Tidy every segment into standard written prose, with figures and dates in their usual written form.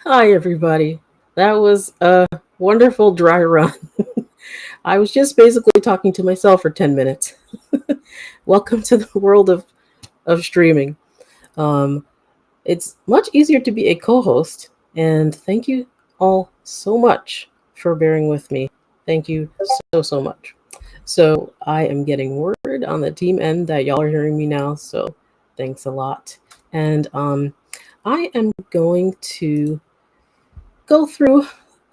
Hi, everybody. That was a wonderful dry run. I was just basically talking to myself for 10 minutes. Welcome to the world of streaming. Um, it's much easier to be a co host, and thank you all so much for bearing with me. Thank you so much. So, I am getting word on the team end that y'all are hearing me now, so thanks a lot. And I am going to go through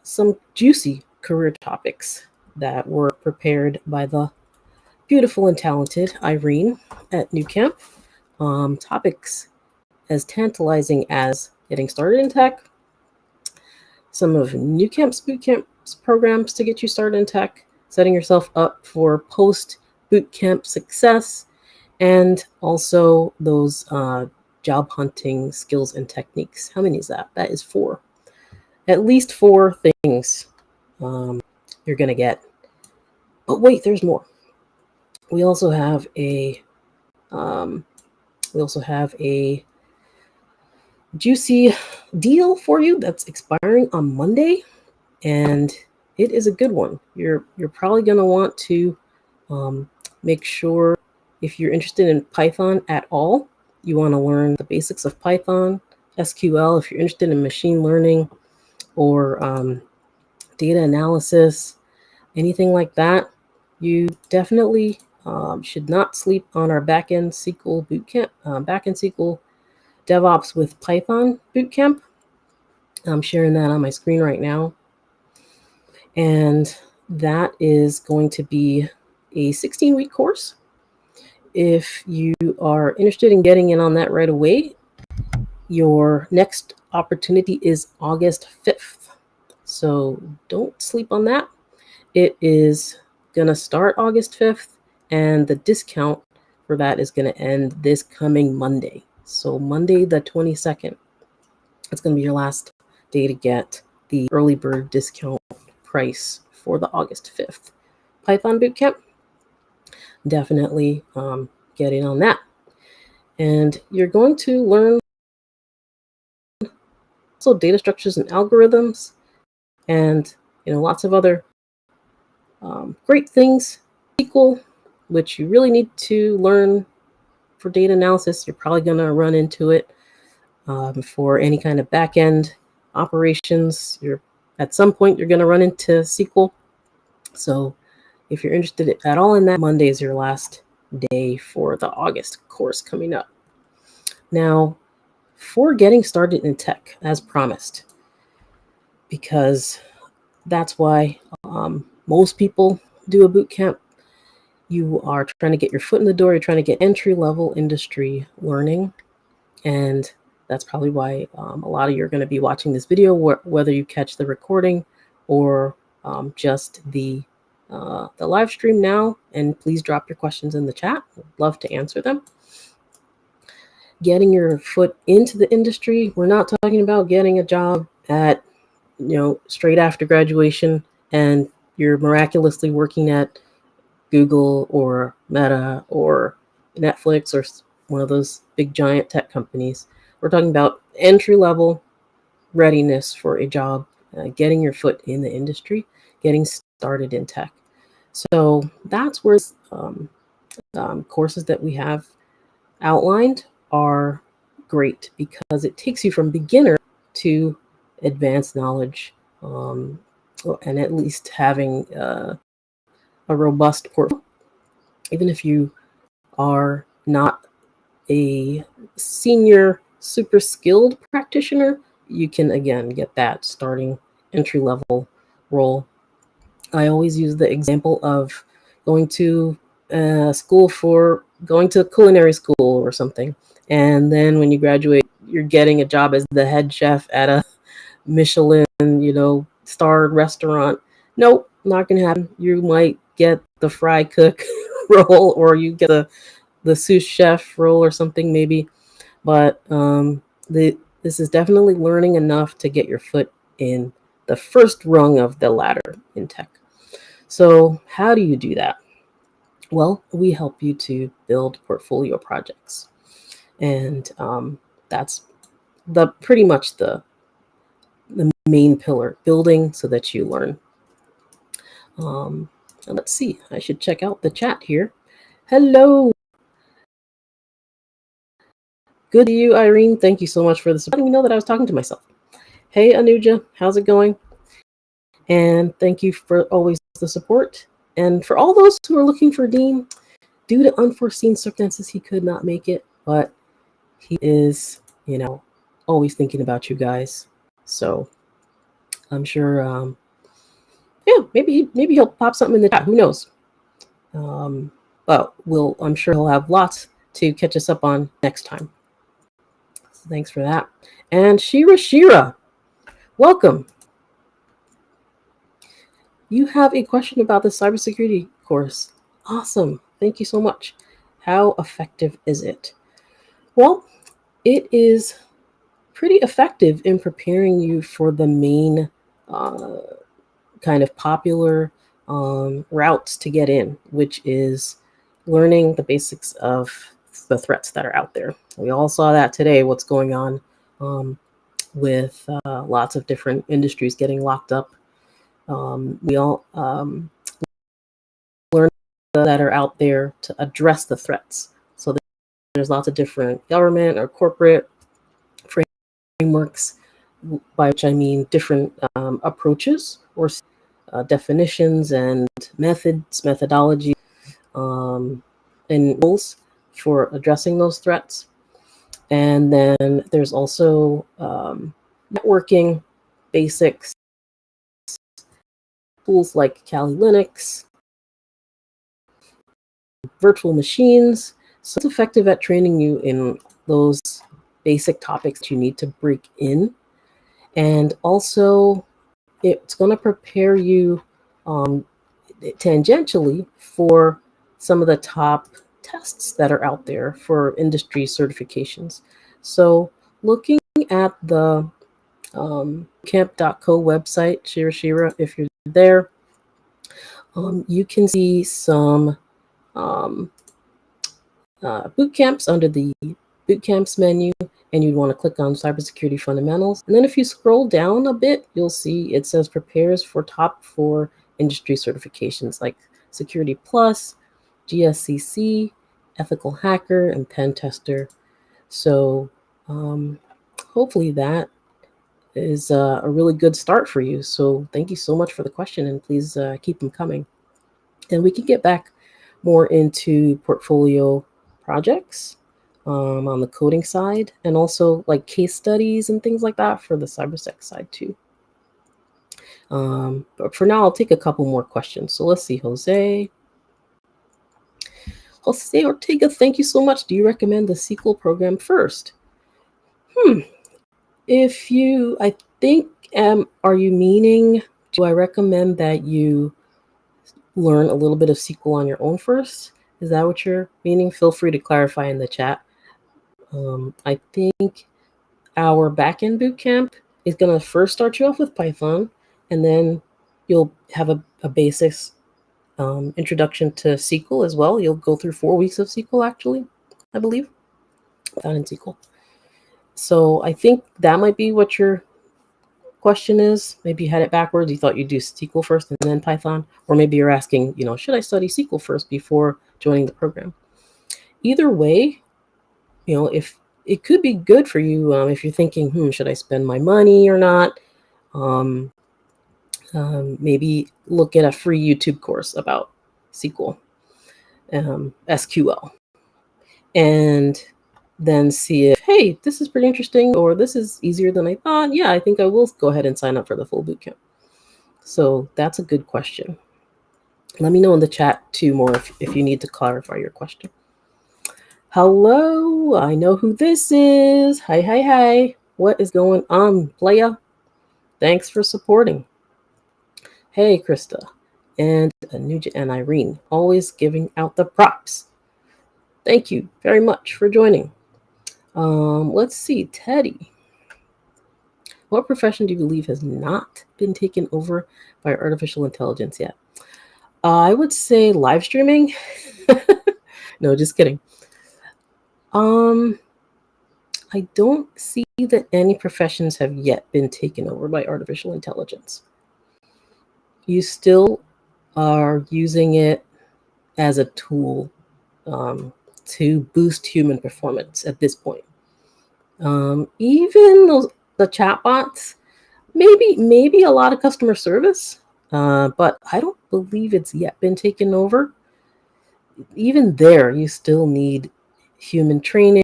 some juicy career topics that were prepared by the beautiful and talented Irene at Nucamp. Topics as tantalizing as getting started in tech, some of Nucamp's bootcamp's programs to get you started in tech, setting yourself up for post bootcamp success, and also those job hunting skills and techniques. How many is that? That is four. At least four things um, you're gonna get. But wait, there's more. We also have a um, we also have a juicy deal for you that's expiring on Monday, and it is a good one. You're probably gonna want to make sure if you're interested in Python at all, you want to learn the basics of Python, SQL. If you're interested in machine learning or data analysis, anything like that, you definitely should not sleep on our backend SQL bootcamp, backend SQL DevOps with Python bootcamp. I'm sharing that on my screen right now. And that is going to be a 16-week course. If you are interested in getting in on that right away, your next opportunity is August 5th. So don't sleep on that. It is going to start August 5th, and the discount for that is going to end this coming Monday. So, Monday, the 22nd, it's going to be your last day to get the early bird discount price for the August 5th Python Bootcamp. Definitely get in on that. And you're going to learn also data structures and algorithms and lots of other great things. SQL, which you really need to learn for data analysis. You're probably going to run into it for any kind of back-end operations. At some point you're going to run into SQL. So if you're interested at all in that, Monday is your last day for the August course coming up. Now, for getting started in tech, as promised, because that's why most people do a boot camp. You are trying to get your foot in the door. You're trying to get entry-level industry learning. And that's probably why a lot of you are going to be watching this video, whether you catch the recording or just the live stream now. And please drop your questions in the chat. I'd love to answer them. Getting your foot into the industry, we're not talking about getting a job at, straight after graduation and you're miraculously working at Google or Meta or Netflix or one of those big giant tech companies. We're talking about entry-level readiness for a job, getting your foot in the industry, getting started in tech. So that's where courses that we have outlined are great because it takes you from beginner to advanced knowledge and at least having a robust portfolio. Even if you are not a senior super skilled practitioner, you can again get that starting entry level role. I always use the example of going to going to culinary school or something, and then when you graduate you're getting a job as the head chef at a Michelin starred restaurant. Nope, not gonna happen. You might get the fry cook role, or you get the sous chef role or something maybe. But this is definitely learning enough to get your foot in the first rung of the ladder in tech. So how do you do that? Well, we help you to build portfolio projects, and that's pretty much the main pillar, building so that you learn. And let's see, I should check out the chat here. Hello. Good to you, Irene. Thank you so much for this. I didn't even know that I was talking to myself. Hey, Anuja, how's it going? And thank you for always the support. And for all those who are looking for Dean, due to unforeseen circumstances, he could not make it, but he is, always thinking about you guys. So I'm sure, maybe he'll pop something in the chat. Who knows? But I'm sure he'll have lots to catch us up on next time. So thanks for that. And Shira, welcome. You have a question about the cybersecurity course. Awesome. Thank you so much. How effective is it? Well, it is pretty effective in preparing you for the main kind of popular routes to get in, which is learning the basics of the threats that are out there. We all saw that today, what's going on with lots of different industries getting locked up. We all learn that are out there to address the threats. So there's lots of different government or corporate frameworks, by which I mean different approaches or definitions and methodology, and rules for addressing those threats. And then there's also networking basics, tools like Kali Linux, virtual machines. So it's effective at training you in those basic topics that you need to break in. And also, it's going to prepare you tangentially for some of the top tests that are out there for industry certifications. So looking at the Nucamp.co website, Shira, if you're there, you can see some boot camps under the boot camps menu, and you'd want to click on cybersecurity fundamentals. And then if you scroll down a bit, you'll see it says prepares for top 4 industry certifications like Security Plus, GSCC, Ethical Hacker, and Pen Tester. So hopefully that is a really good start for you. So thank you so much for the question, and please keep them coming. And we can get back more into portfolio projects on the coding side, and also like case studies and things like that for the cybersec side too. But for now, I'll take a couple more questions. So let's see, Jose Ortega, thank you so much. Do you recommend the SQL program first? I think, are you meaning, do I recommend that you learn a little bit of SQL on your own first? Is that what you're meaning? Feel free to clarify in the chat. I think our backend bootcamp is going to first start you off with Python, and then you'll have a basics introduction to SQL as well. You'll go through 4 weeks of SQL, actually, I believe, Python and SQL. So I think that might be what your question is. Maybe you had it backwards. You thought you'd do SQL first and then Python, or maybe you're asking, should I study SQL first before joining the program? Either way, if it could be good for you if you're thinking, should I spend my money or not? Maybe look at a free YouTube course about SQL, SQL, and then see if, hey, this is pretty interesting, or this is easier than I thought. Yeah, I think I will go ahead and sign up for the full bootcamp. So that's a good question. Let me know in the chat too more if you need to clarify your question. Hello, I know who this is. Hi. What is going on, playa? Thanks for supporting. Hey, Krista and Anuja and Irene, always giving out the props. Thank you very much for joining. Let's see, Teddy. What profession do you believe has not been taken over by artificial intelligence yet? I would say live streaming. No, just kidding. I I don't see that any professions have yet been taken over by artificial intelligence. You still are using it as a tool to boost human performance at this point. Even the chatbots, maybe a lot of customer service, but I don't believe it's yet been taken over. Even there, you still need human training.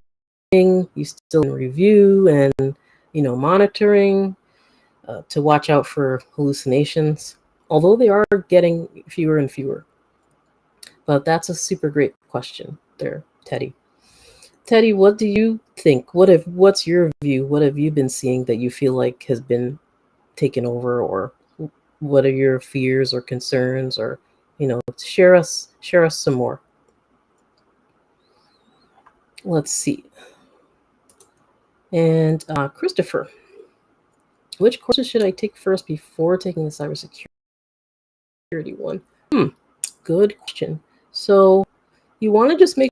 You still need review and monitoring to watch out for hallucinations. Although they are getting fewer and fewer. But that's a super great question there, Teddy. Teddy, what do you think? What's your view? What have you been seeing that you feel like has been taken over, or what are your fears or concerns, or share us some more. Let's see. And Christopher, which courses should I take first before taking the cybersecurity one? Good question. So you want to just make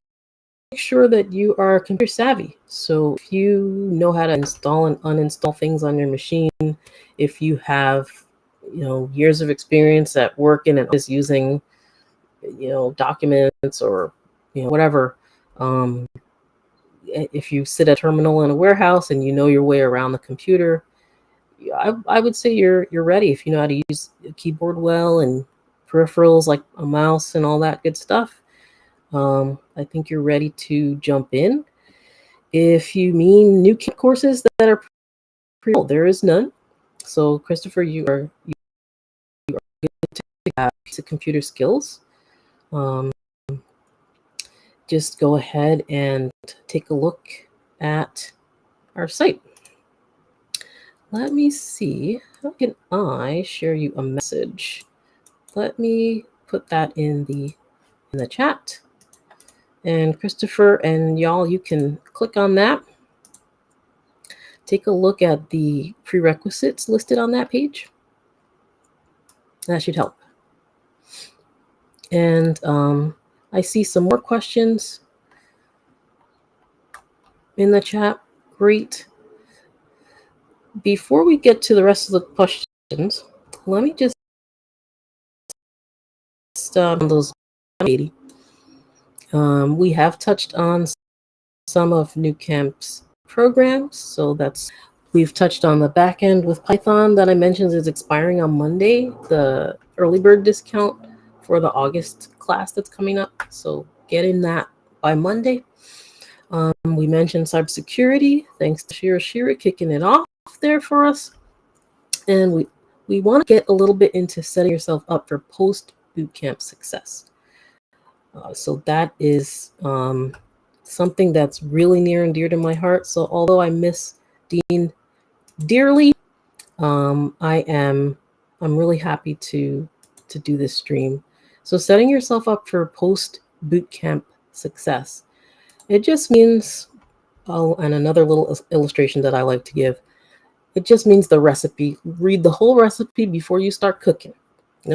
sure that you are computer savvy. So if you know how to install and uninstall things on your machine, if you have years of experience at work in an office using documents or whatever, if you sit at a terminal in a warehouse and you know your way around the computer, I would say you're ready. If you know how to use a keyboard well and peripherals like a mouse and all that good stuff, I think you're ready to jump in. If you mean Nucamp courses that are there is none. So Christopher, you are good to have basic computer skills. Just go ahead and take a look at our site. Let me see, how can I share you a message? Let me put that in the chat. And Christopher and y'all, you can click on that. Take a look at the prerequisites listed on that page. That should help. And I see some more questions in the chat. Great. Before we get to the rest of the questions, let me just those 80. We have touched on some of Nucamp's programs. So we've touched on the back end with Python that I mentioned is expiring on Monday, the early bird discount for the August class that's coming up. So get in that by Monday. We mentioned cybersecurity, thanks to Shira kicking it off there for us. And we want to get a little bit into setting yourself up for post bootcamp success. So that is something that's really near and dear to my heart. So although I miss Dean dearly, I'm really happy to do this stream. So setting yourself up for post bootcamp success, it just means, and another little illustration that I like to give, it just means the recipe. Read the whole recipe before you start cooking.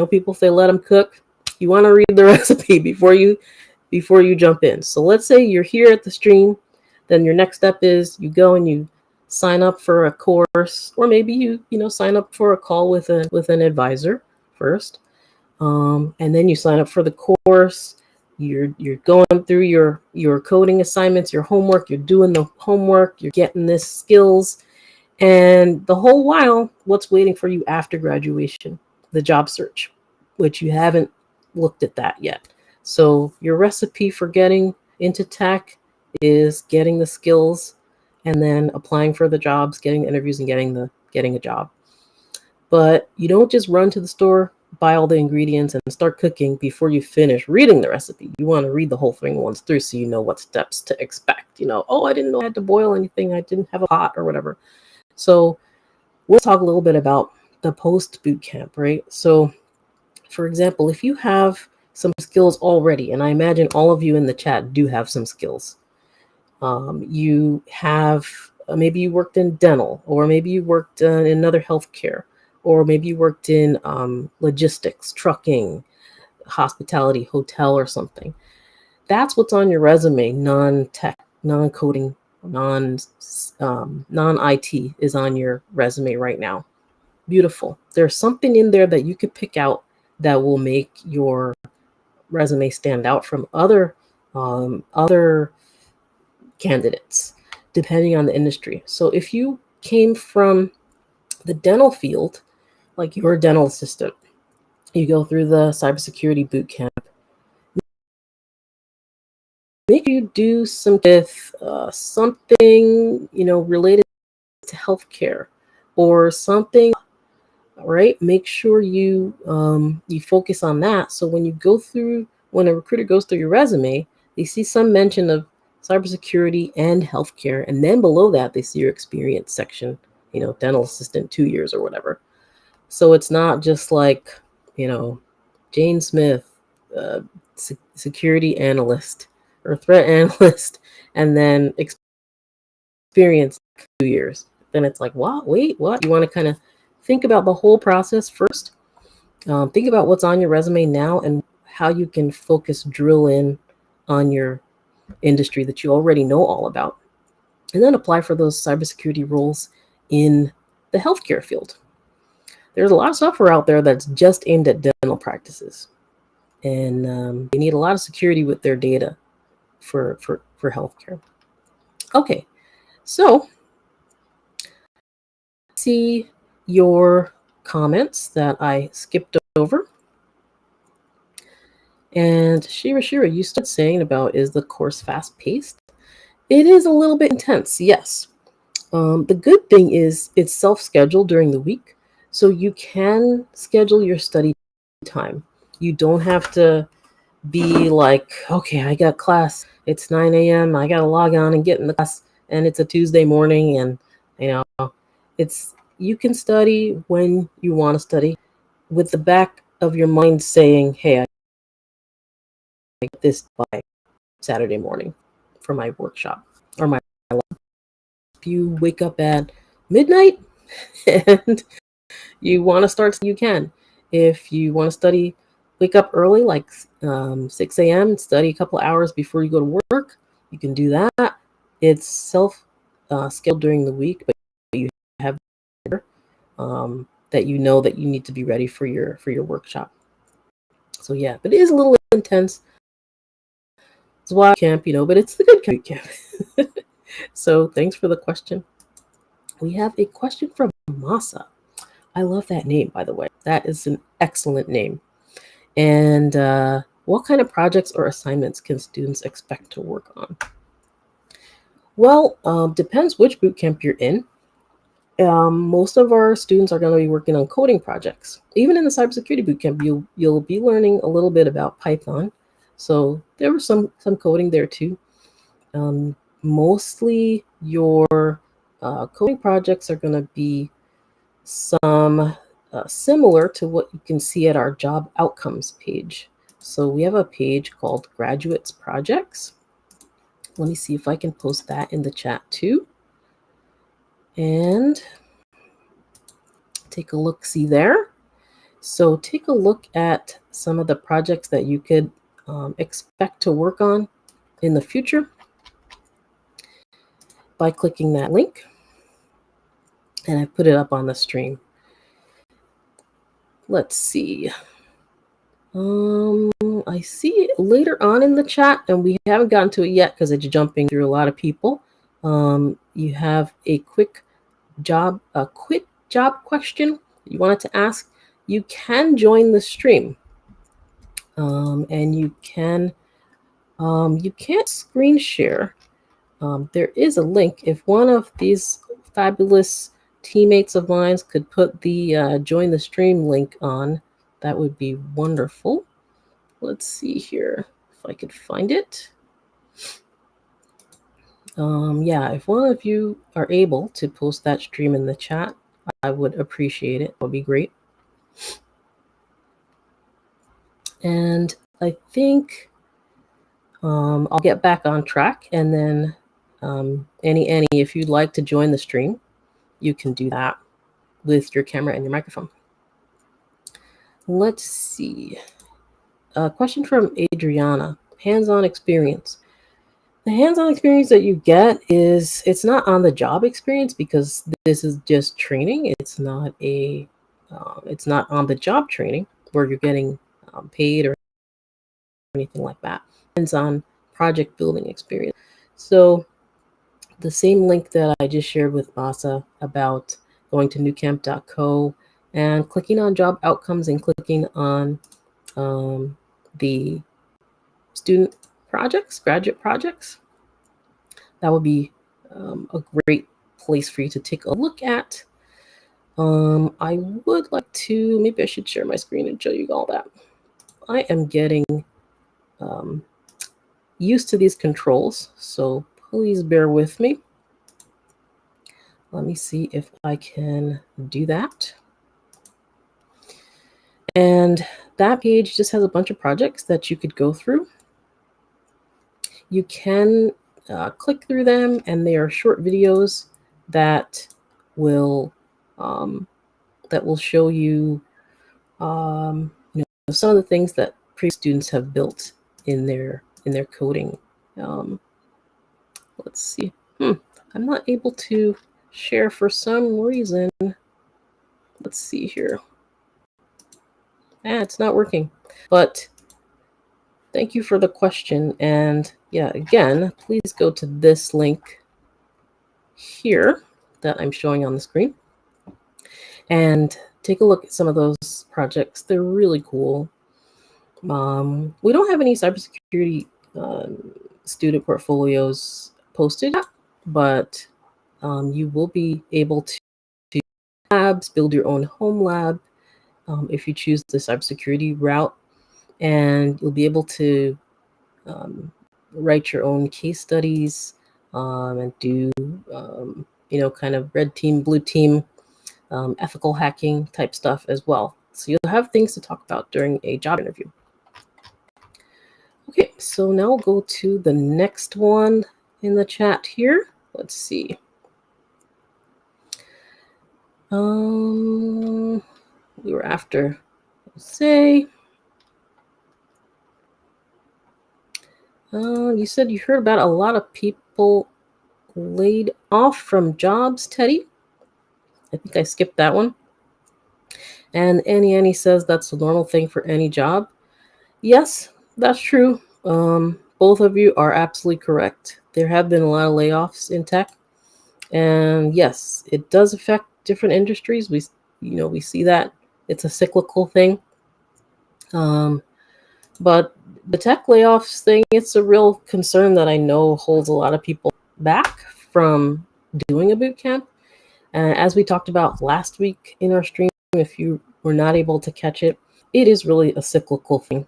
People say let them cook. You want to read the recipe before you jump in. So let's say you're here at the stream, then your next step is you go and you sign up for a course, or maybe you sign up for a call with an advisor first, and then you sign up for the course. You're going through your coding assignments, your homework. You're doing the homework. You're getting this skills, and the whole while, what's waiting for you after graduation? The job search, which you haven't looked at that yet. So your recipe for getting into tech is getting the skills and then applying for the jobs, getting the interviews, and getting a job. But you don't just run to the store, buy all the ingredients, and start cooking before you finish reading the recipe. You want to read the whole thing once through so you know what steps to expect. Oh, I didn't know I had to boil anything. I didn't have a pot or whatever. So we'll talk a little bit about the post bootcamp, right? So for example, if you have some skills already, and I imagine all of you in the chat do have some skills. You have, maybe you worked in dental, or maybe you worked in another healthcare, or maybe you worked in logistics, trucking, hospitality, hotel, or something. That's what's on your resume, non-tech, non-coding non IT is on your resume right now. Beautiful. There's something in there that you could pick out that will make your resume stand out from other candidates, depending on the industry. So if you came from the dental field, like you're a dental assistant, you go through the cybersecurity boot camp. Make you do some with something related to healthcare or something, right? Make sure you focus on that. So when a recruiter goes through your resume, they see some mention of cybersecurity and healthcare, and then below that they see your experience section, dental assistant 2 years or whatever. So it's not just like, Jane Smith, uh, security analyst or threat analyst, and then experience 2 years. Then it's like, what? Wait, what? You want to kind of think about the whole process first. Think about what's on your resume now and how you can drill in on your industry that you already know all about, and then apply for those cybersecurity roles in the healthcare field. There's a lot of software out there that's just aimed at dental practices, and they need a lot of security with their data for healthcare. Okay, so see your comments that I skipped over. And Shira, you started saying about, is the course fast paced? It is a little bit intense, yes. The good thing is it's self-scheduled during the week, so you can schedule your study time. You don't have to be like, okay, I got class, it's 9 a.m., I got to log on and get in the class, and it's a Tuesday morning, and you can study when you want to study with the back of your mind saying, hey, I get this by Saturday morning for my workshop or my lab. If you wake up at midnight and you want to start, you can. If you want to study, wake up early, like 6 a.m., study a couple of hours before you go to work, you can do that. It's self-scheduled during the week, but you have that that you need to be ready for your workshop. So yeah, but it is a little intense. It's why camp, but it's the good camp. So thanks for the question. We have a question from Masa. I love that name, by the way. That is an excellent name. And what kind of projects or assignments can students expect to work on? Well, depends which bootcamp you're in. Most of our students are going to be working on coding projects. Even in the cybersecurity bootcamp, you'll be learning a little bit about Python. So there was some coding there too. Mostly your coding projects are going to be some similar to what you can see at our job outcomes page. So we have a page called Graduates Projects. Let me see if I can post that in the chat too. And take a look, see there. So take a look at some of the projects that you could expect to work on in the future by clicking that link. And I put it up on the stream. Let's see. I see it later on in the chat, and we haven't gotten to it yet because it's jumping through a lot of people. You have a quick job question you wanted to ask. You can join the stream, and you can't screen share. There is a link. If one of these fabulous teammates of mine could put the join the stream link on, that would be wonderful. Let's see here if I could find it. Yeah, if one of you are able to post that stream in the chat, I would appreciate it. That would be great. And I think I'll get back on track, and then Annie, if you'd like to join the stream, you can do that with your camera and your microphone. Let's see. A question from Adriana. Hands-on experience. The hands-on experience that you get it's not on the job experience because this is just training. It's not on the job training where you're getting paid or anything like that. Hands-on project building experience. So the same link that I just shared with Masa about going to nucamp.co and clicking on job outcomes and clicking on the student projects, graduate projects, that would be a great place for you to take a look at. I would like to, maybe I should share my screen and show you all that. I am getting used to these controls, so please bear with me. Let me see if I can do that. And that page just has a bunch of projects that you could go through. You can click through them, and they are short videos that will show you, some of the things that previous students have built in their coding. Let's see. I'm not able to share for some reason. Let's see here. It's not working. But thank you for the question. And yeah, again, please go to this link here that I'm showing on the screen and take a look at some of those projects. They're really cool. We don't have any cybersecurity student portfolios posted yet, but you will be able to labs, build your own home lab if you choose the cybersecurity route, and you'll be able to write your own case studies and do kind of red team, blue team, ethical hacking type stuff as well. So you'll have things to talk about during a job interview. Okay, so now we'll go to the next one in the chat here. Let's see. We were after Jose. You said you heard about a lot of people laid off from jobs, Teddy. I think I skipped that one. And Annie says that's a normal thing for any job. Yes, that's true. Both of you are absolutely correct. There have been a lot of layoffs in tech. And yes, it does affect different industries. We see that. It's a cyclical thing. But the tech layoffs thing, it's a real concern that I know holds a lot of people back from doing a boot camp. As we talked about last week in our stream, if you were not able to catch it, it is really a cyclical thing.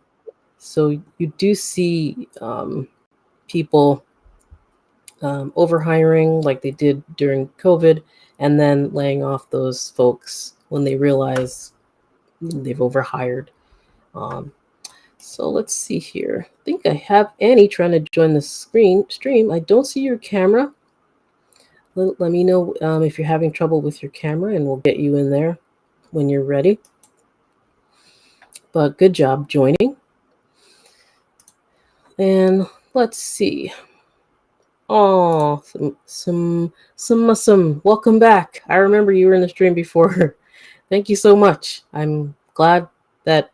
So you do see people overhiring like they did during COVID, and then laying off those folks when they realize they've overhired. So let's see here. I think I have Annie trying to join the stream. I don't see your camera. Let me know if you're having trouble with your camera, and we'll get you in there when you're ready. But good job joining. And let's see. Oh, some. Welcome back. I remember you were in the stream before. Thank you so much. I'm glad that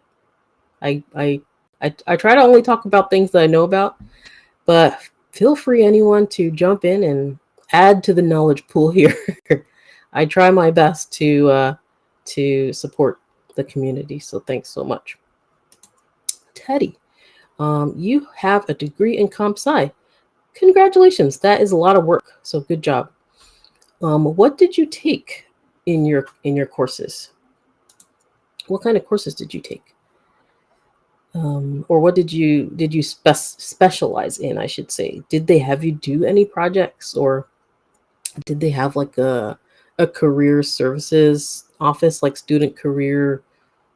I try to only talk about things that I know about, but feel free, anyone, to jump in and add to the knowledge pool here. I try my best to support the community, so thanks so much. Teddy, you have a degree in comp sci. Congratulations, that is a lot of work, so good job. What did you take in your courses? What kind of courses did you take? Or what did you specialize in, I should say? Did they have you do any projects, or did they have like a career services office, like student career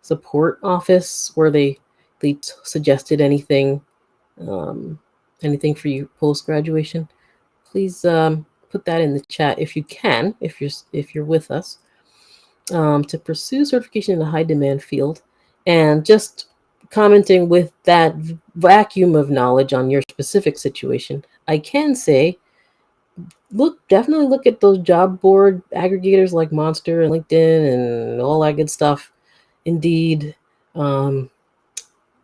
support office, where they suggested anything for you post graduation? Please put that in the chat if you can, if you're with us, to pursue certification in a high demand field. And just commenting with that vacuum of knowledge on your specific situation, I can say definitely look at those job board aggregators like Monster and LinkedIn and all that good stuff. Indeed, um,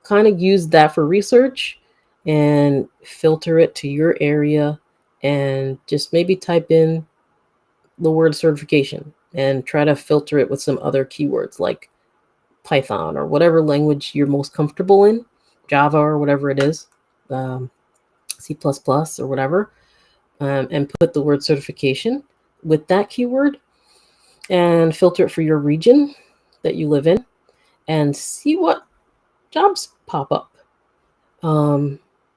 kind of use that for research and filter it to your area, and just maybe type in the word certification and try to filter it with some other keywords like Python or whatever language you're most comfortable in, Java or whatever it is, um, C++ or whatever, and put the word certification with that keyword and filter it for your region that you live in and see what jobs pop up.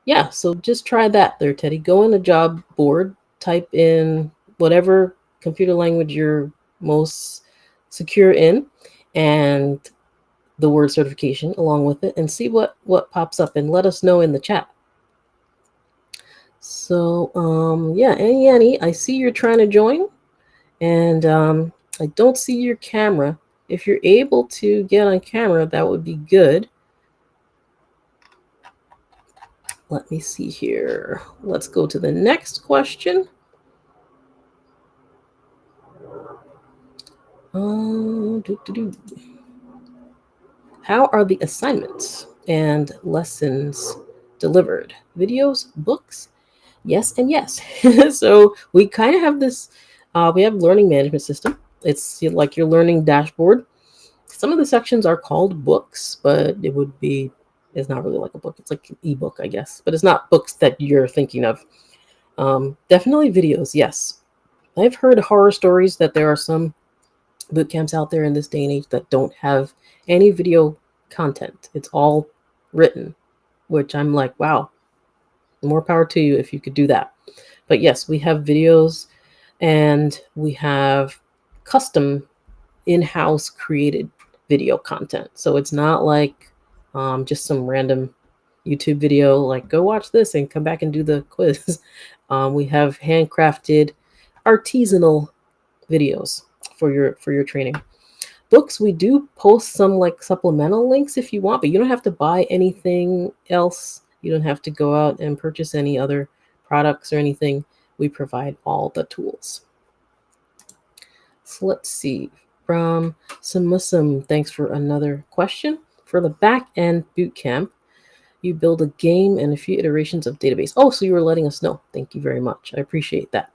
Yeah, so just try that there, Teddy. Go on a job board, type in whatever computer language you're most secure in, and the word certification along with it, and see what pops up, and let us know in the chat. So yeah, Annie, I see you're trying to join, and I don't see your camera. If you're able to get on camera, that would be good. Let me see here. Let's go to the next question. How are the assignments and lessons delivered? Videos, books? Yes and yes. So we kind of have this, we have learning management system. It's like your learning dashboard. Some of the sections are called books, but it's not really like a book. It's like an ebook, I guess. But it's not books that you're thinking of. Definitely videos, yes. I've heard horror stories that there are some boot camps out there in this day and age that don't have any video content. It's all written, which I'm like, wow, more power to you if you could do that. But yes, we have videos and we have custom in-house created video content. So it's not like just some random YouTube video, like go watch this and come back and do the quiz. We have handcrafted, artisanal videos for your training. Books, we do post some like supplemental links if you want, but you don't have to buy anything else. You don't have to go out and purchase any other products or anything. We provide all the tools. So let's see. From Samusum, thanks for another question. For the back end bootcamp, you build a game and a few iterations of database. Oh, so you were letting us know. Thank you very much. I appreciate that.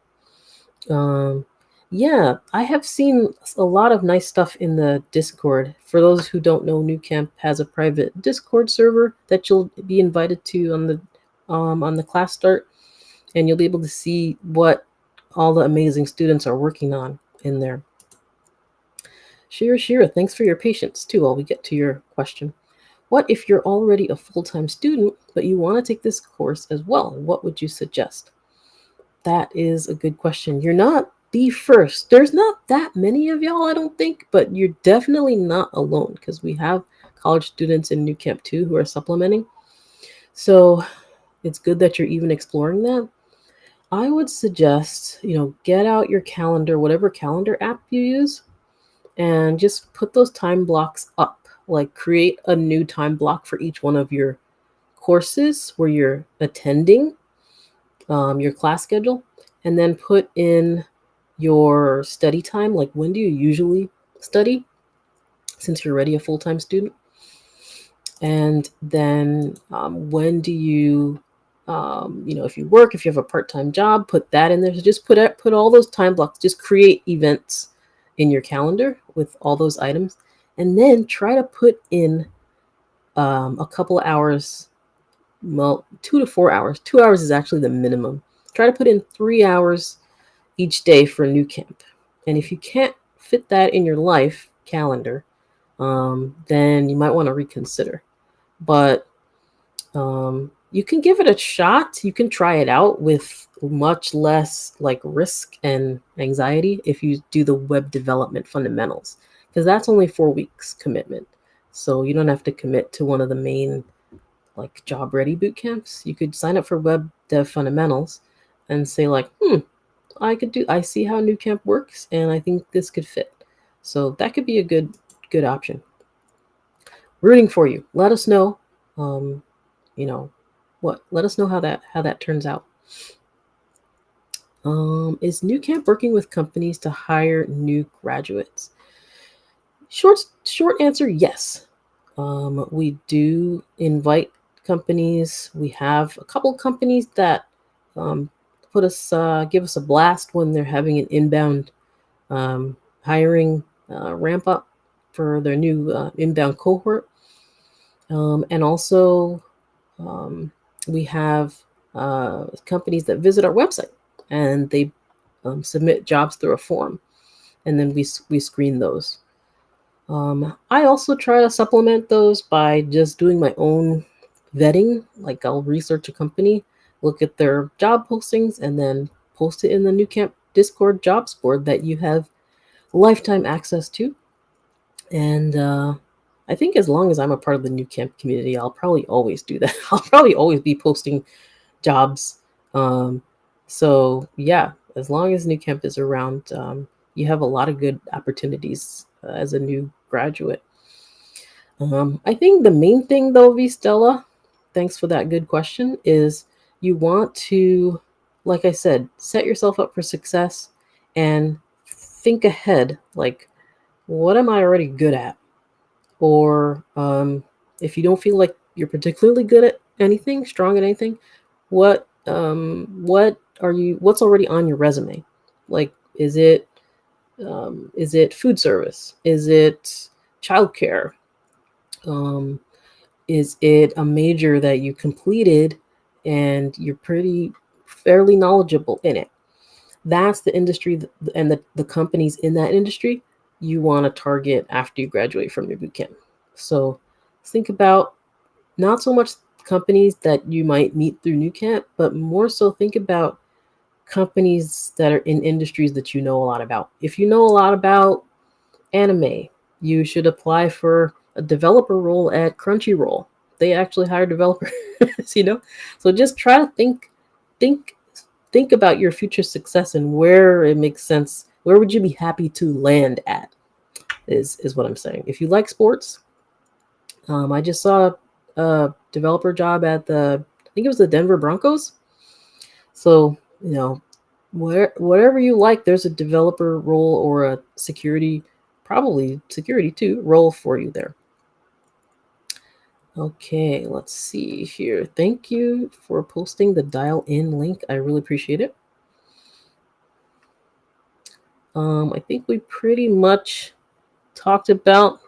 Yeah, I have seen a lot of nice stuff in the Discord. For those who don't know, Nucamp has a private Discord server that you'll be invited to on the class start, and you'll be able to see what all the amazing students are working on in there. Shira, thanks for your patience too while we get to your question. What if you're already a full-time student, but you want to take this course as well? What would you suggest? That is a good question. You're not the first. There's not that many of y'all, I don't think, but you're definitely not alone because we have college students in Nucamp too who are supplementing. So it's good that you're even exploring that. I would suggest, get out your calendar, whatever calendar app you use, and just put those time blocks up. Like create a new time block for each one of your courses where you're attending, your class schedule, and then put in your study time. Like when do you usually study since you're already a full-time student? And then when do you, if you work, if you have a part-time job, put that in there. So just put all those time blocks, just create events in your calendar with all those items, and then try to put in a couple of hours, well, 2 to 4 hours. 2 hours is actually the minimum. Try to put in 3 hours each day for Nucamp. And if you can't fit that in your life calendar, then you might want to reconsider. But you can give it a shot. You can try it out with much less like risk and anxiety if you do the web development fundamentals, because that's only 4 weeks commitment. So you don't have to commit to one of the main like job ready boot camps. You could sign up for web dev fundamentals and say like, I see how Nucamp works and I think this could fit. So that could be a good option. rooting for you. Let us know, um, you know, what. Let us know how that turns out. Is Nucamp working with companies to hire new graduates? Short answer, yes. We do invite companies. We have a couple companies that um, give us a blast when they're having an inbound hiring ramp up for their new inbound cohort. And also, um, we have companies that visit our website and they submit jobs through a form, and then we screen those. I also try to supplement those by just doing my own vetting. Like I'll research a company, look at their job postings, and then post it in the Nucamp Discord jobs board that you have lifetime access to. And I think as long as I'm a part of the Nucamp community, I'll probably always do that. I'll probably always be posting jobs. Um, so yeah, as long as Nucamp is around, you have a lot of good opportunities as a new graduate. I think the main thing though, V Stella, thanks for that good question, is you want to, like I said, set yourself up for success and think ahead. Like, what am I already good at? Or if you don't feel like you're particularly good at anything, strong at anything, what are you? What's already on your resume? Like, is it food service? Is it childcare? Um, is it a major that you completed and you're pretty fairly knowledgeable in it? That's the industry and the companies in that industry you want to target after you graduate from your boot camp. So think about not so much companies that you might meet through New Camp, but more so think about companies that are in industries that you know a lot about. If you know a lot about anime, you should apply for a developer role at Crunchyroll. They actually hire developers, you know. So just try to think, think about your future success and where it makes sense. Where would you be happy to land at? Is what I'm saying. If you like sports, I just saw a developer job at I think it was the Denver Broncos. So whatever you like, there's a developer role or a security, probably security too, role for you there. Okay, let's see here. Thank you for posting the dial in link. I really appreciate it. I think we pretty much talked about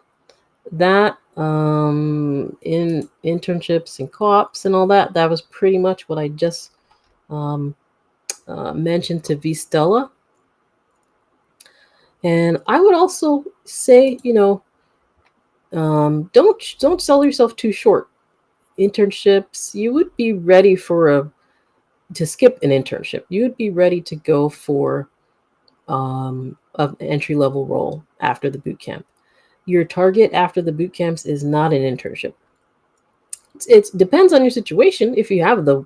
that in internships and co-ops and all that. That was pretty much what I just um, mentioned to V Stella. And I would also say, don't sell yourself too short. Internships, you would be ready to skip an internship. You would be ready to go for an entry level role after the boot camp. Your target after the boot camps is not an internship. It depends on your situation. If you have the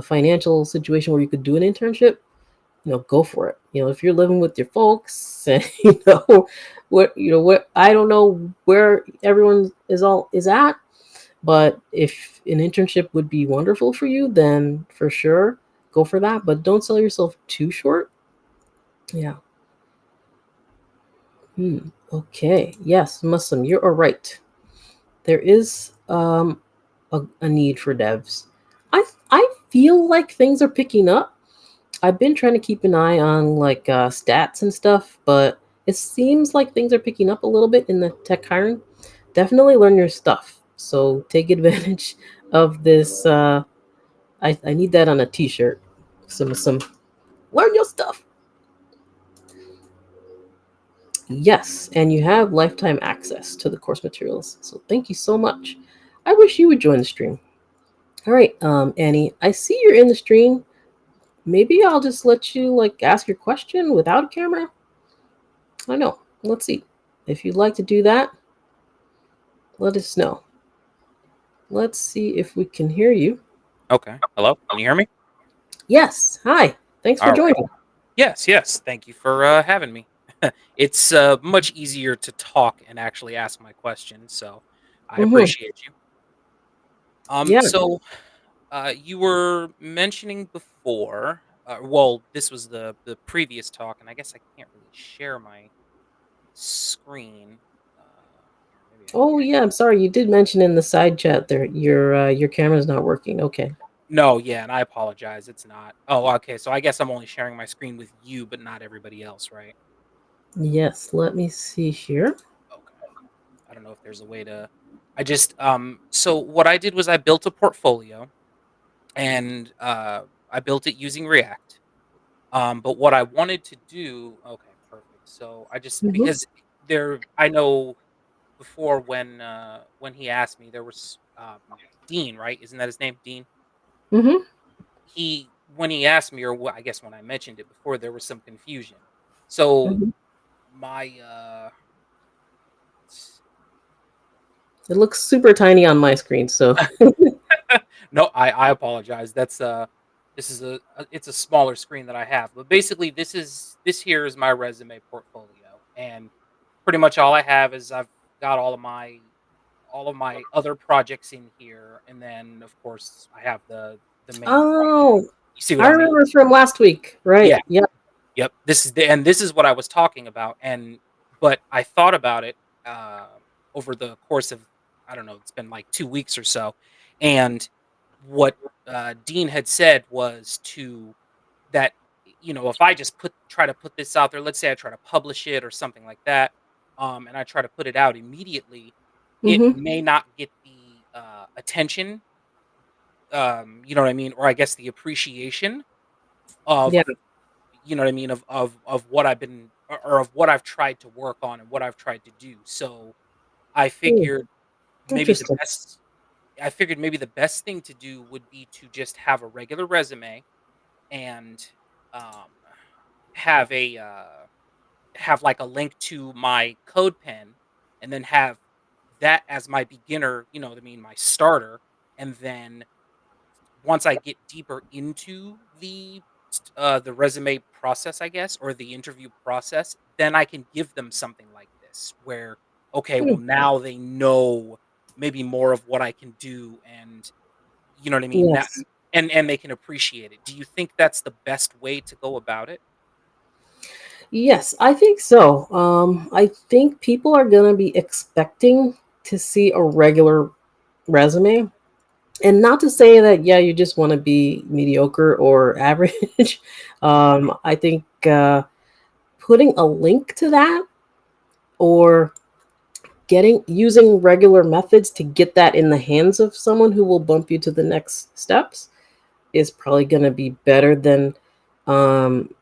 financial situation where you could do an internship, go for it. If you're living with your folks and what I don't know where everyone is at, but if an internship would be wonderful for you, then for sure go for that. But don't sell yourself too short. Yeah. Okay. Yes, Muslim, you're all right. There is a need for devs. I feel like things are picking up. I've been trying to keep an eye on like stats and stuff, but it seems like things are picking up a little bit in the tech hiring. Definitely learn your stuff. So take advantage of this. I need that on a T-shirt. Some learn your stuff. Yes, and you have lifetime access to the course materials. So thank you so much. I wish you would join the stream. All right, Annie, I see you're in the stream. Maybe I'll just let you like ask your question without a camera. I know. Let's see. If you'd like to do that, let us know. Let's see if we can hear you. Okay. Hello? Can you hear me? Yes. Hi. Thanks for All right. joining. Yes, yes. Thank you for having me. It's much easier to talk and actually ask my questions, so I Hmm. appreciate you. Yeah. So you were mentioning before. Well, this was the previous talk, and I guess I can't really share my screen. Here, maybe I Oh can. yeah. I'm sorry. You did mention in the side chat there your camera's not working. Okay. No, yeah, and I apologize. It's not. Oh, okay. So I guess I'm only sharing my screen with you, but not everybody else, right? Yes. Let me see here. Okay. I don't know if there's a way to. I just So what I did was I built a portfolio, and I built it using React. But what I wanted to do, okay, perfect. So I just Hmm. because I know before when he asked me, there was Dean, right? Isn't that his name, Dean? Hmm. He When he asked me, or I guess when I mentioned it before, there was some confusion. So Hmm. my It looks super tiny on my screen. So. no, I apologize. This is it's a smaller screen that I have, but basically this here is my resume portfolio, and pretty much all I have is I've got all of my other projects in here, and then of course I have the main project. Oh, You see what I I mean? remember from last week. Yeah. Right. Yeah. Yep. This is what I was talking about, and but I thought about it over the course of, I don't know, it's been like 2 weeks or so, and what Dean had said was to that if I just try to put this out there, let's say I try to publish it or something like that, and I try to put it out immediately, it Hmm. may not get the attention, you know what I mean, or I guess the appreciation of, Yeah. you know what I mean, of what I've been, or of what I've tried to work on and what I've tried to do. So I Hmm. figured maybe the Interesting. best I figured maybe the best thing to do would be to just have a regular resume, and um have a have like a link to my code pen, and then have that as my beginner, you know what I mean, my starter, and then once I get deeper into the resume process, I guess, or the interview process, then I can give them something like this where, okay, Hmm. well, now they know maybe more of what I can do, and you know what I mean, that, Yes. and they can appreciate it. Do you think that's the best way to go about it? Yes, I think so. I think people are going to be expecting to see a regular resume. And not to say that, yeah, you just want to be mediocre or average. I think putting a link to that, or getting using regular methods to get that in the hands of someone who will bump you to the next steps, is probably going to be better than um,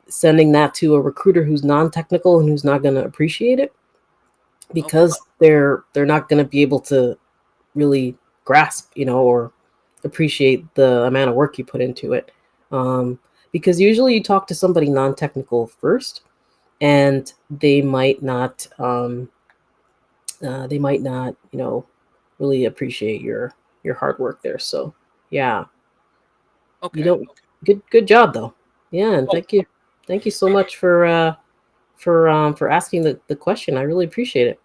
sending that to a recruiter who's non-technical and who's not going to appreciate it, Okay. because they're not going to be able to really grasp, or appreciate the amount of work you put into it. um, because usually you talk to somebody non-technical first, and they might not really appreciate your hard work there. So yeah, you Okay. don't good job though. Yeah, and Oh, thank you so much for asking the question. I really appreciate it.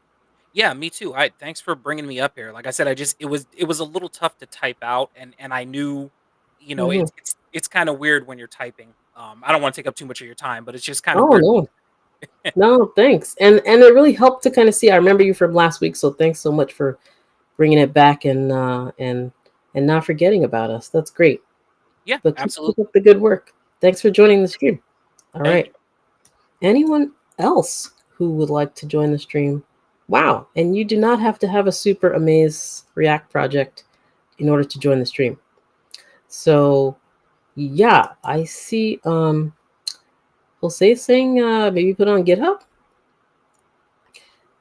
yeah, me too. I Thanks for bringing me up here. Like I said, I just it was a little tough to type out, and I knew, Hmm. it's kind of weird when you're typing. I don't want to take up too much of your time, but it's just kind of Oh weird. no, no, thanks. And it really helped to kind of see. I remember you from last week, so thanks so much for bringing it back, and not forgetting about us. That's great. Yeah, But keep absolutely. up the good work. Thanks for joining the stream. All Thank right. you. Anyone else who would like to join the stream? Wow. And you do not have to have a super amaze React project in order to join the stream. So yeah, I see Jose saying maybe put on GitHub.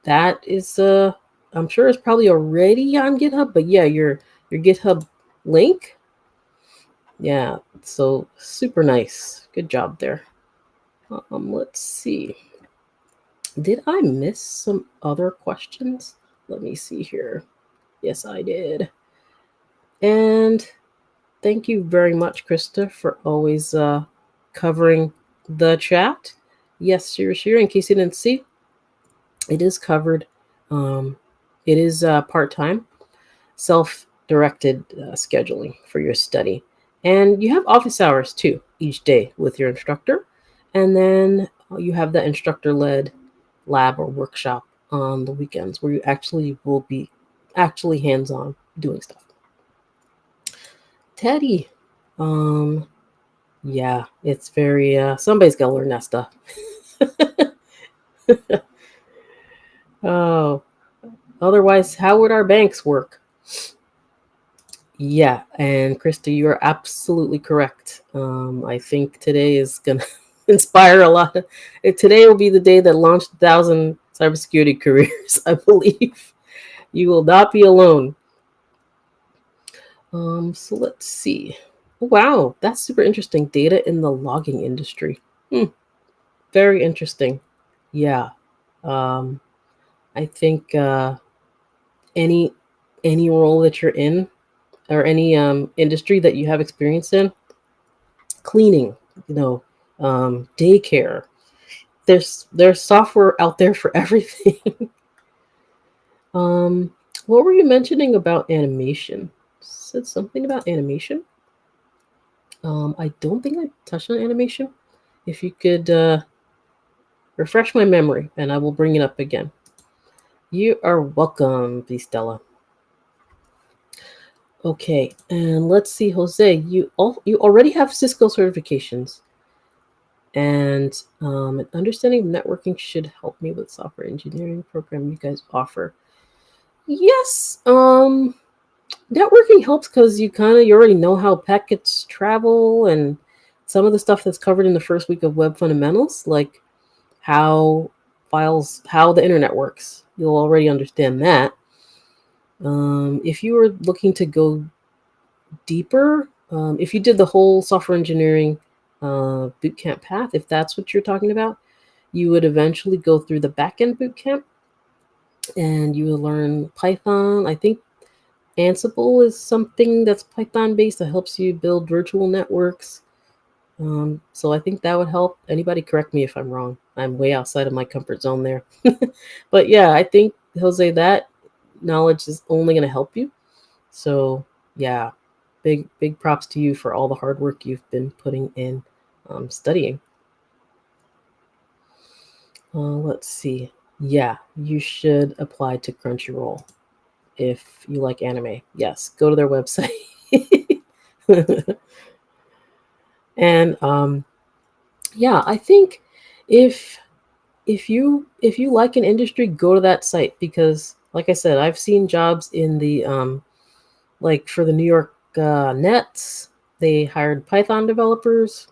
That is I'm sure it's probably already on GitHub, but yeah, your GitHub link. Yeah, so super nice. Good job there. Let's see. Did I miss some other questions? Let me see here. Yes, I did. And thank you very much, Krista, for always covering the chat. Yes, Shira, in case you didn't see, it is covered. Um, it is part time, self directed scheduling for your study. And you have office hours too each day with your instructor. And then you have the instructor led lab or workshop on the weekends where you actually will be actually hands on doing stuff. Teddy. Um, yeah, it's very, somebody's got to learn that stuff. Oh, otherwise, how would our banks work? Yeah, and Krista, you are absolutely correct. I think today is gonna inspire a lot. Today will be the day that launched 1,000 cybersecurity careers. I believe you will not be alone. So let's see. Wow, that's super interesting. Data in the logging industry. Hmm, very interesting. Yeah. Um, I think any any role that you're in or any industry that you have experience in, cleaning, you know, daycare. There's software out there for everything. um, what were you mentioning about animation? Said something about animation. I don't think I touched on animation. If you could refresh my memory, and I will bring it up again. You are welcome, Stella. Okay, and let's see, Jose. You already have Cisco certifications, and an understanding of networking should help me with software engineering program you guys offer. Yes, networking helps because you already know how packets travel and some of the stuff that's covered in the first week of web fundamentals, like how how the internet works. You'll already understand that. If you were looking to go deeper, if you did the whole software engineering bootcamp path, if that's what you're talking about, you would eventually go through the backend bootcamp and you will learn Python. I think Ansible is something that's Python based that helps you build virtual networks. So I think that would help. Anybody correct me if I'm wrong. I'm way outside of my comfort zone there. But yeah, I think, Jose, that knowledge is only going to help you. So yeah, big props to you for all the hard work you've been putting in studying. Let's see. Yeah, you should apply to Crunchyroll if you like anime. Yes, go to their website. And yeah, I think if if you like an industry, go to that site because, like I said, I've seen jobs in the like for the New York Nets. They hired Python developers.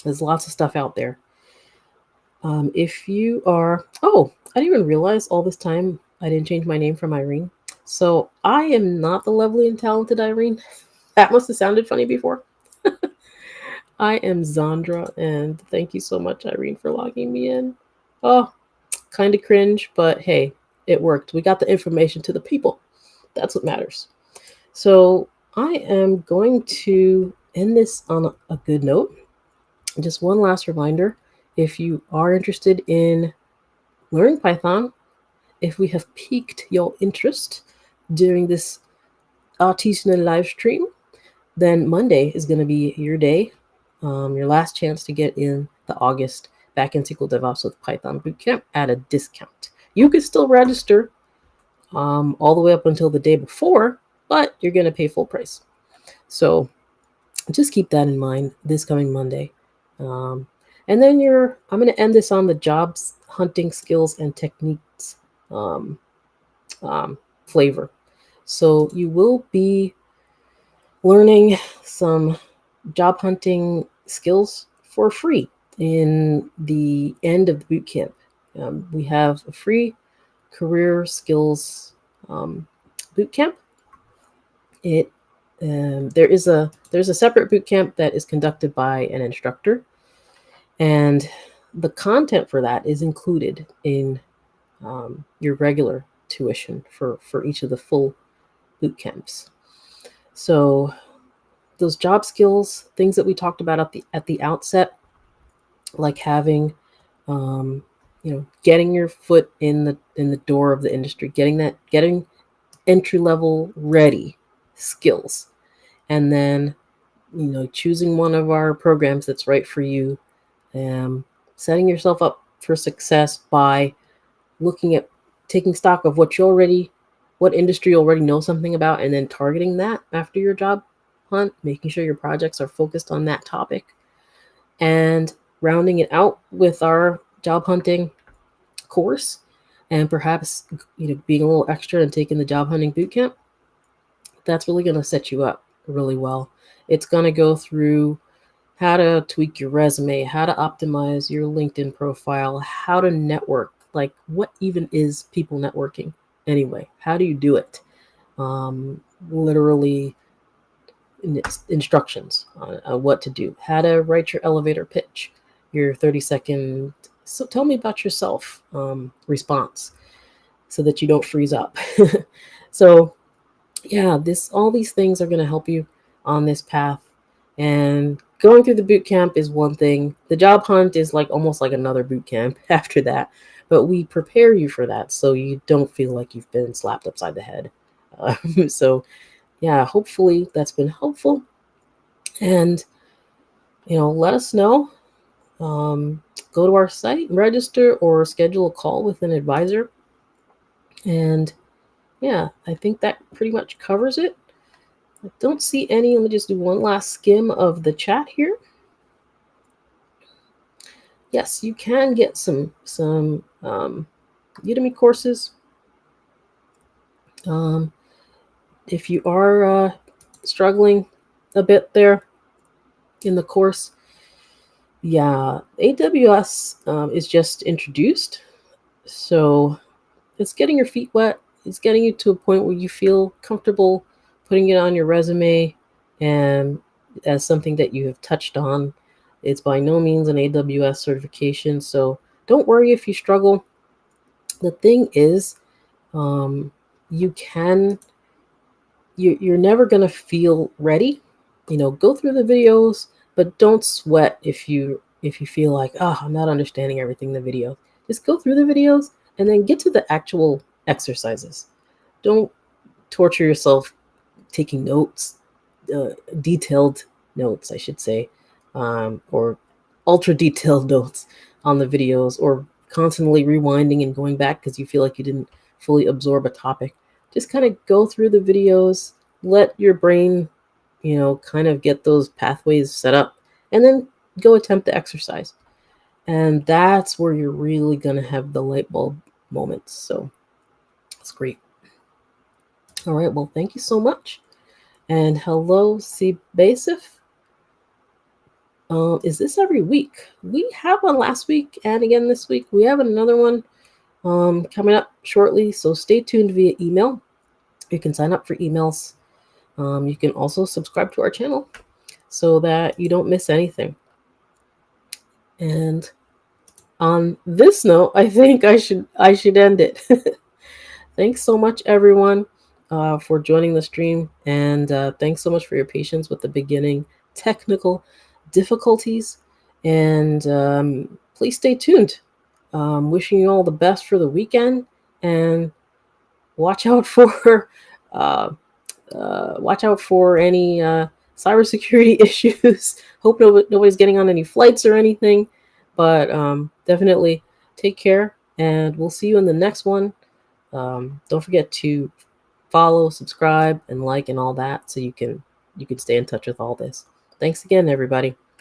There's lots of stuff out there. If you are, oh, I didn't even realize all this time I didn't change my name from Irene. So I am not the lovely and talented Irene. That must have sounded funny before. I am Zandra, and thank you so much, Irene, for logging me in. Oh, kind of cringe, but hey, it worked. We got the information to the people. That's what matters. So I am going to end this on a good note. Just one last reminder, if you are interested in learning Python, if we have piqued your interest during this artisanal live stream, then Monday is going to be your day, your last chance to get in the August Backend SQL DevOps with Python Bootcamp at a discount. You could still register all the way up until the day before, but you're going to pay full price. So just keep that in mind this coming Monday. Um, and then I'm going to end this on the jobs hunting skills and techniques um, flavor. So you will be learning some job hunting skills for free in the end of the boot camp. We have a free career skills boot camp. It there's a separate boot camp that is conducted by an instructor, and the content for that is included in your regular tuition for each of the full boot camps. So those job skills, things that we talked about at the outset, like having um, getting your foot in the door of the industry, getting entry level ready skills, and then choosing one of our programs that's right for you, setting yourself up for success by looking at taking stock of what industry you already know something about, and then targeting that after your job hunt, making sure your projects are focused on that topic, and rounding it out with our job hunting course, and perhaps being a little extra and taking the job hunting boot camp. That's really going to set you up really well. It's going to go through how to tweak your resume, how to optimize your LinkedIn profile, how to network. Like, what even is people networking anyway? How do you do it? Literally instructions on what to do, how to write your elevator pitch, your 30-second, so tell me about yourself response, so that you don't freeze up. So yeah, all these things are going to help you on this path. And going through the boot camp is one thing. The job hunt is like almost like another boot camp after that. But we prepare you for that so you don't feel like you've been slapped upside the head. So yeah, hopefully that's been helpful. And let us know. Go to our site, register, or schedule a call with an advisor. And yeah, I think that pretty much covers it. I don't see any. Let me just do one last skim of the chat here. Yes, you can get some Udemy courses. If you are struggling a bit there in the course, yeah, AWS is just introduced, so it's getting your feet wet. It's getting you to a point where you feel comfortable putting it on your resume and as something that you have touched on. It's by no means an AWS certification, so don't worry if you struggle. The thing is, you can you're never going to feel ready. Go through the videos, but don't sweat if you feel like, oh, I'm not understanding everything in the video. Just go through the videos and then get to the actual exercises. Don't torture yourself taking notes, detailed notes, I should say, or ultra detailed notes on the videos, or constantly rewinding and going back because you feel like you didn't fully absorb a topic. Just kind of go through the videos, let your brain, kind of get those pathways set up, and then go attempt the exercise. And that's where you're really going to have the light bulb moments. So that's great. All right. Well, thank you so much. And hello, C. Basif. Is this every week? We have one last week and again this week. We have another one coming up shortly. So stay tuned via email. You can sign up for emails. You can also subscribe to our channel so that you don't miss anything. And on this note, I think I should end it. Thanks so much, everyone, for joining the stream, and thanks so much for your patience with the beginning technical difficulties. And please stay tuned. Wishing you all the best for the weekend, and watch out for any cybersecurity issues. Hope nobody's getting on any flights or anything, but definitely take care, and we'll see you in the next one. Don't forget to follow, subscribe, and like, and all that, so you can stay in touch with all this. Thanks again, everybody.